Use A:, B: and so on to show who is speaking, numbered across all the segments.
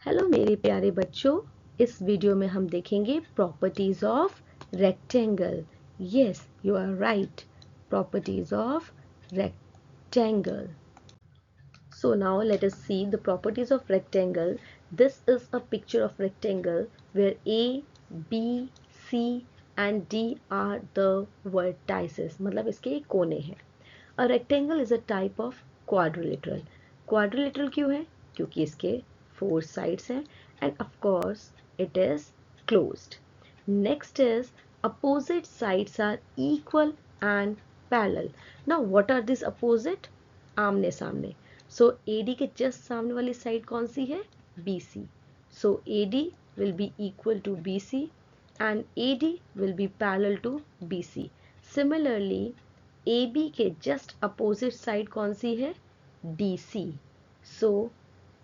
A: Hello मेरे प्यारे बच्चों, इस वीडियो में हम देखेंगे properties of rectangle. Yes, you are right, properties of rectangle. So now let us see the properties of rectangle. This is a picture of rectangle where A, B, C and D are the vertices. मतलब इसके कोने हैं. A rectangle is a type of quadrilateral. Quadrilateral क्यों है? क्योंकि इसके 4 sides हैं and of course it is closed. Next is opposite sides are equal and parallel. Now what are these opposite? आमने सामने. So AD के just सामने वाली साइड कौन सी है? BC. So AD will be equal to BC and AD will be parallel to BC. Similarly AB के just opposite side कौन सी है? DC. So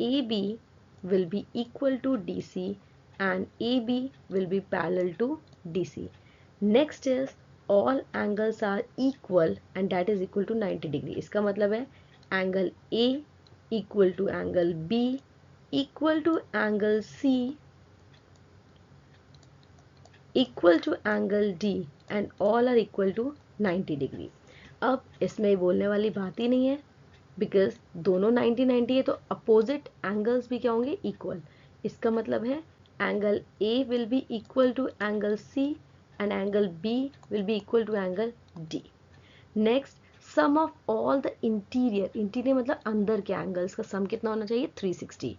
A: AB will be equal to DC and AB will be parallel to DC. Next is all angles are equal and that is equal to 90 degree. इसका मतलब है angle A equal to angle B equal to angle C equal to angle D and all are equal to 90 degree. अब इसमें बोलने वाली बात ही नहीं है बिकॉज दोनों 90-90 है तो अपोजिट एंगल्स भी क्या होंगे? इक्वल. इसका मतलब है angle A will be equal to angle C and angle B will be equal to angle D. Next, sum of all the interior मतलब अंदर के एंगल्स का सम कितना होना चाहिए? 360.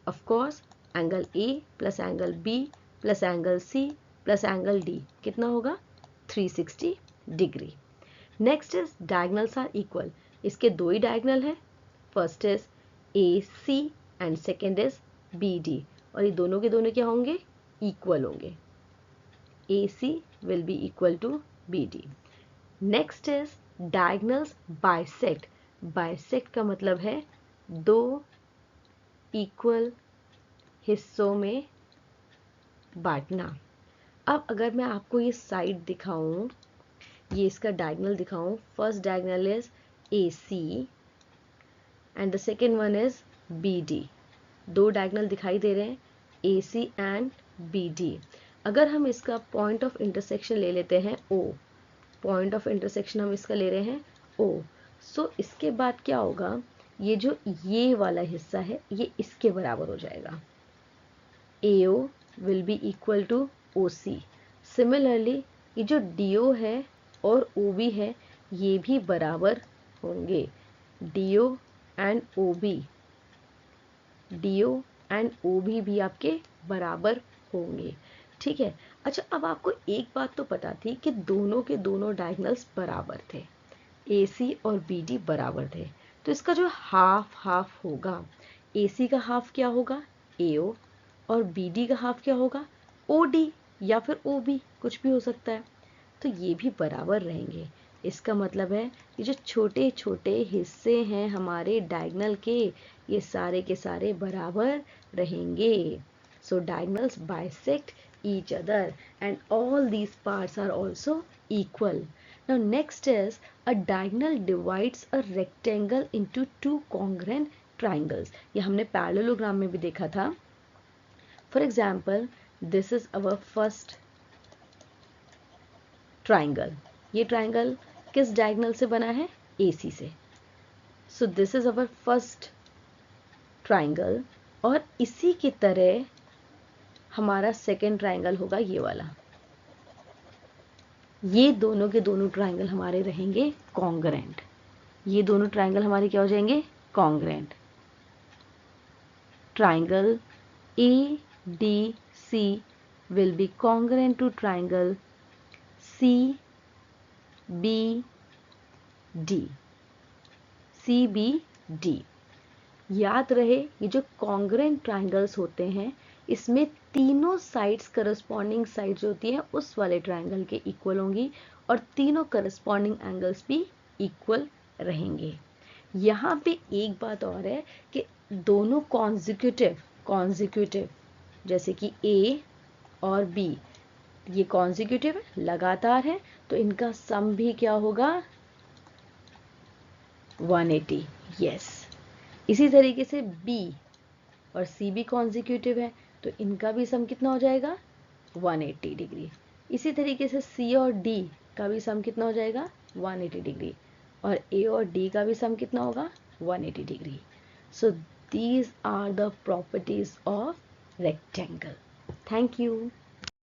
A: Of course angle A plus angle B plus angle C plus angle D कितना होगा? 360 degree. Next is diagonals are equal. इसके दो ही डायगनल है. First is AC and second is BD और ये दोनों के दोनों क्या होंगे? इक्वल होंगे. AC will be equal to BD. Next is diagonals bisect. Bisect का मतलब है दो इक्वल हिस्सों में बांटना. अब अगर मैं आपको ये साइड दिखाऊं, ये इसका डायगनल दिखाऊं, first diagonal is AC and the second one is BD. दो डायगनल दिखाई दे रहे हैं AC एंड BD. अगर हम इसका पॉइंट ऑफ इंटरसेक्शन ले लेते हैं O, पॉइंट ऑफ इंटरसेक्शन हम इसका ले रहे हैं O, सो इसके बाद क्या होगा? ये जो ये वाला हिस्सा है ये इसके बराबर हो जाएगा. AO will be equal to OC. Similarly ये जो DO है और OB है ये भी बराबर होंगे. DO एंड OB भी आपके बराबर होंगे. ठीक है. अच्छा, अब आपको एक बात तो पता थी कि दोनों के दोनों डायगनल्स बराबर थे, AC और BD बराबर थे. तो इसका जो हाफ हाफ होगा, AC का हाफ क्या होगा? AO और BD का हाफ क्या होगा? OD या फिर OB, कुछ भी हो सकता है. तो ये भी बराबर रहेंगे. इसका मतलब है ये जो छोटे छोटे हिस्से हैं हमारे डायगनल के, ये सारे के सारे बराबर रहेंगे. So diagonals bisect each other and all these parts are also equal. Now next is a diagonal divides a rectangle into two congruent triangles. ये हमने parallelogram में भी देखा था. For example, this is our first triangle. ये triangle किस diagonal से बना है? AC से. So this is our first triangle और इसी की तरह हमारा सेकेंड ट्राइंगल होगा ये वाला. ये दोनों के दोनों ट्राइंगल हमारे रहेंगे कॉन्ग्रेंट. ये दोनों ट्राइंगल हमारे क्या हो जाएंगे? Congruent. Triangle ADC will be congruent to triangle CBD. याद रहे ये जो कॉन्ग्रेंट ट्राइंगल्स होते हैं इसमें तीनों साइड्स करस्पॉन्डिंग साइड्स होती है उस वाले ट्राइंगल के इक्वल होंगी और तीनों करस्पॉन्डिंग एंगल्स भी इक्वल रहेंगे. यहाँ पे एक बात और है कि दोनों कॉन्जिक्यूटिव जैसे कि A और B ये कॉन्जिक्यूटिव है, लगातार है, तो इनका सम भी क्या होगा? 180. यस. इसी तरीके से B और सी भी कॉन्जिक्यूटिव है, तो इनका भी सम कितना हो जाएगा 180 डिग्री। इसी तरीके से सी और डी का भी सम कितना हो जाएगा 180 डिग्री, और ए और डी का भी सम कितना होगा 180 degree. So these are the properties of rectangle. Thank you.